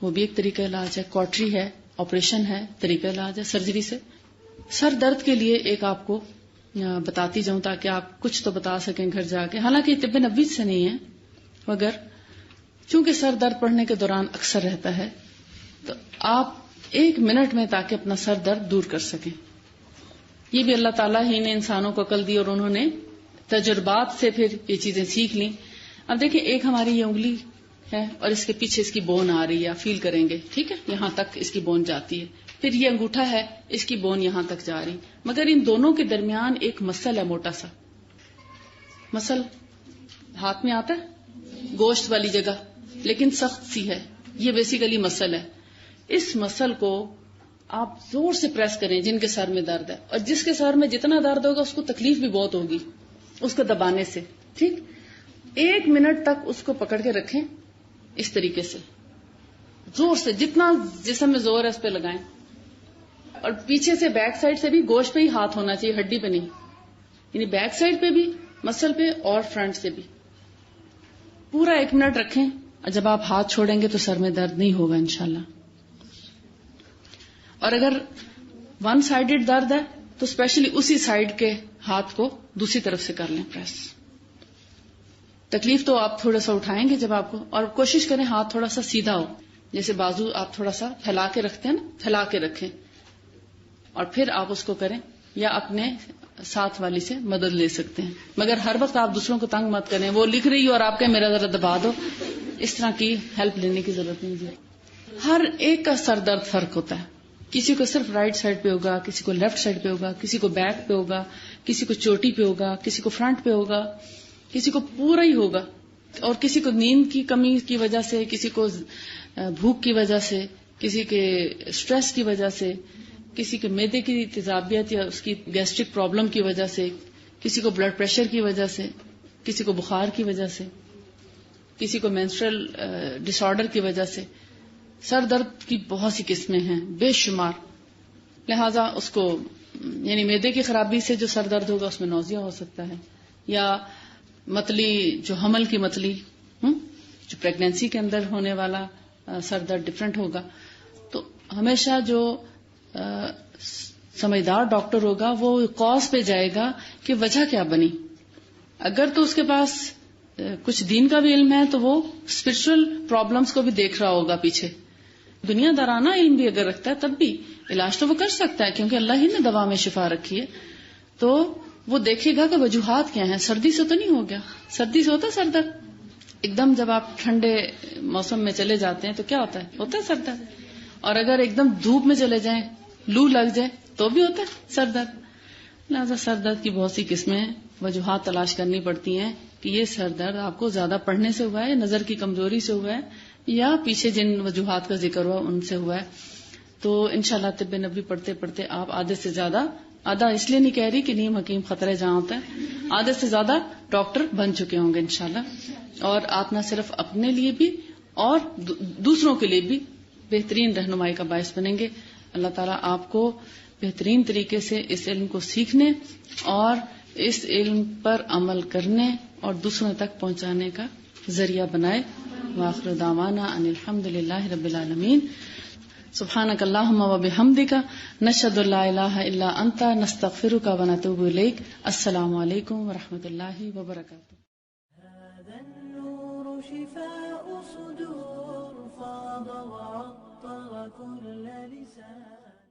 وہ بھی ایک طریقہ علاج ہے، کاٹری ہے، آپریشن ہے، طریقہ علاج ہے سرجری سے. سر درد کے لیے ایک آپ کو بتاتی جاؤں تاکہ آپ کچھ تو بتا سکیں گھر جا کے، حالانکہ یہ طب نبوی سے نہیں ہے، مگر چونکہ سر درد پڑھنے کے دوران اکثر رہتا ہے تو آپ 1 منٹ میں تاکہ اپنا سر درد دور کر سکیں. یہ بھی اللہ تعالیٰ ہی نے انسانوں کو عقل دی اور انہوں نے تجربات سے پھر یہ چیزیں سیکھ لیں. اب دیکھیں، ایک ہماری یہ انگلی ہے اور اس کے پیچھے اس کی بون آ رہی ہے، آپ فیل کریں گے، ٹھیک ہے، یہاں تک اس کی بون جاتی ہے. پھر یہ انگوٹھا ہے، اس کی بون یہاں تک جا رہی، مگر ان دونوں کے درمیان ایک مسل ہے، موٹا سا مسل ہاتھ میں آتا ہے گوشت والی جگہ، لیکن سخت سی ہے. یہ بیسیکلی مسل ہے. اس مسل کو آپ زور سے پریس کریں جن کے سر میں درد ہے، اور جس کے سر میں جتنا درد ہوگا اس کو تکلیف بھی بہت ہوگی اس کو دبانے سے. ٹھیک، 1 منٹ تک اس کو پکڑ کے رکھیں اس طریقے سے، زور سے جتنا جسم میں زور ہے اس پہ لگائیں، اور پیچھے سے بیک سائڈ سے بھی گوشت پہ ہی ہاتھ ہونا چاہیے، ہڈی پہ نہیں، یعنی بیک سائڈ پہ بھی، مسل پہ اور فرنٹ سے بھی. پورا 1 منٹ رکھیں، اور جب آپ ہاتھ چھوڑیں گے تو سر میں درد نہیں ہوگا انشاءاللہ. اور اگر 1 سائڈڈ درد ہے تو اسپیشلی اسی سائڈ کے ہاتھ کو دوسری طرف سے کر لیں پریس. تکلیف تو آپ تھوڑا سا اٹھائیں گے جب آپ کو، اور کوشش کریں ہاتھ تھوڑا سا سیدھا ہو، جیسے بازو آپ تھوڑا سا پھیلا کے رکھتے ہیں نا، پھیلا کے رکھیں، اور پھر آپ اس کو کریں، یا اپنے ساتھ والی سے مدد لے سکتے ہیں. مگر ہر وقت آپ دوسروں کو تنگ مت کریں، وہ لکھ رہی ہو اور آپ کہ میرا ذرا دبا دو، اس طرح کی ہیلپ لینے کی ضرورت نہیں ہے. ہر ایک کا سر درد فرق ہوتا ہے، کسی کو صرف رائٹ سائڈ پہ ہوگا، کسی کو لیفٹ سائڈ پہ ہوگا، کسی کو بیک پہ ہوگا، کسی کو چوٹی پہ ہوگا، کسی کو فرنٹ پہ ہوگا، کسی کو پورا ہی ہوگا، اور کسی کو نیند کی کمی کی وجہ سے، کسی کو بھوک کی وجہ سے، کسی کے سٹریس کی وجہ سے، کسی کے معدے کی تیزابیت یا اس کی گیسٹرک پرابلم کی وجہ سے، کسی کو بلڈ پریشر کی وجہ سے، کسی کو بخار کی وجہ سے، کسی کو مینسٹرل ڈس آرڈر کی وجہ سے. سر درد کی بہت سی قسمیں ہیں، بے شمار. لہذا اس کو یعنی معدے کی خرابی سے جو سر درد ہوگا اس میں نوزیا ہو سکتا ہے، یا متلی جو حمل کی متلی، جو پریگنینسی کے اندر ہونے والا سر درد ڈفرینٹ ہوگا. تو ہمیشہ جو سمجھدار ڈاکٹر ہوگا وہ کاز پہ جائے گا کہ وجہ کیا بنی. اگر تو اس کے پاس کچھ دین کا بھی علم ہے تو وہ اسپرچل پرابلمس کو بھی دیکھ رہا ہوگا پیچھے. دنیا دارانہ علم بھی اگر رکھتا ہے تب بھی علاج تو وہ کر سکتا ہے، کیونکہ اللہ ہی نے دوا میں شفا رکھی ہے. تو وہ دیکھے گا کہ وجوہات کیا ہیں. سردی سے تو نہیں ہو گیا، سردی سے ہوتا ہے سر درد. ایک دم جب آپ ٹھنڈے موسم میں چلے جاتے ہیں تو کیا ہوتا ہے سر درد. اور اگر ایک دم دھوپ میں چلے جائیں، لو لگ جائے تو بھی ہوتا ہے سر درد. لہٰذا سر درد کی بہت سی قسمیں، وجوہات تلاش کرنی پڑتی ہیں کہ یہ سر درد آپ کو زیادہ پڑھنے سے ہوا ہے، نظر کی کمزوری سے ہوا ہے، یا پیچھے جن وجوہات کا ذکر ہوا ان سے ہوا ہے. تو انشاءاللہ طب نبوی پڑھتے پڑھتے آپ آدھے سے زیادہ، آدھا اس لیے نہیں کہہ رہی کہ نیم حکیم خطرہ جہاں ہوتا ہے، آدھے سے زیادہ ڈاکٹر بن چکے ہوں گے انشاءاللہ. اور آپ نہ صرف اپنے لیے بھی اور دوسروں کے لیے بھی بہترین رہنمائی کا باعث بنیں گے. اللہ تعالیٰ آپ کو بہترین طریقے سے اس علم کو سیکھنے اور اس علم پر عمل کرنے اور دوسروں تک پہنچانے کا ذریعہ بنائے. وآخر دعوانا ان الحمدللہ رب العالمین. سبحانک اللہم وبحمدک، نشہد ان لا الہ الا انت، نستغفرک ونتوب الیک. السلام علیکم ورحمۃ اللہ وبرکاتہ. هذا النور شفاء صدور فاض وعطر كل لسان.